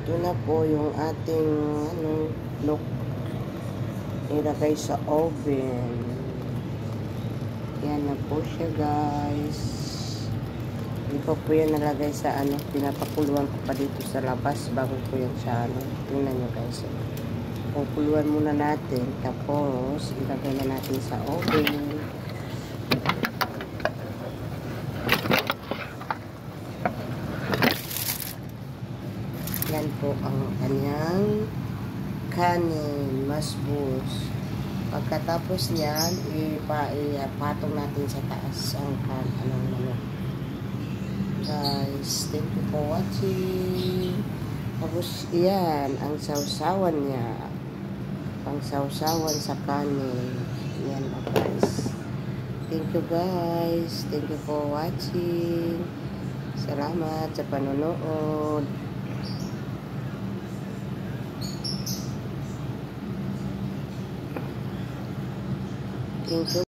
Ito na po yung ating look. Ilagay sa oven. Yan na po siya, guys. Hindi pa po yan nalagay sa pinapakuluan ko pa dito sa labas bago po yan sa tingnan nyo, guys. Pupuluan muna natin, tapos ilagay na natin sa oven. Yan po ang kanyang kanin, masbus. Pagkatapos niyan, ipatong natin sa taas ang manok. Guys, thank you for watching. Tapos yan, ang sausawan niya. Pang sausawan sa kanin. Yan guys. Thank you guys. Thank you for watching. Salamat sa panonood. Thank you.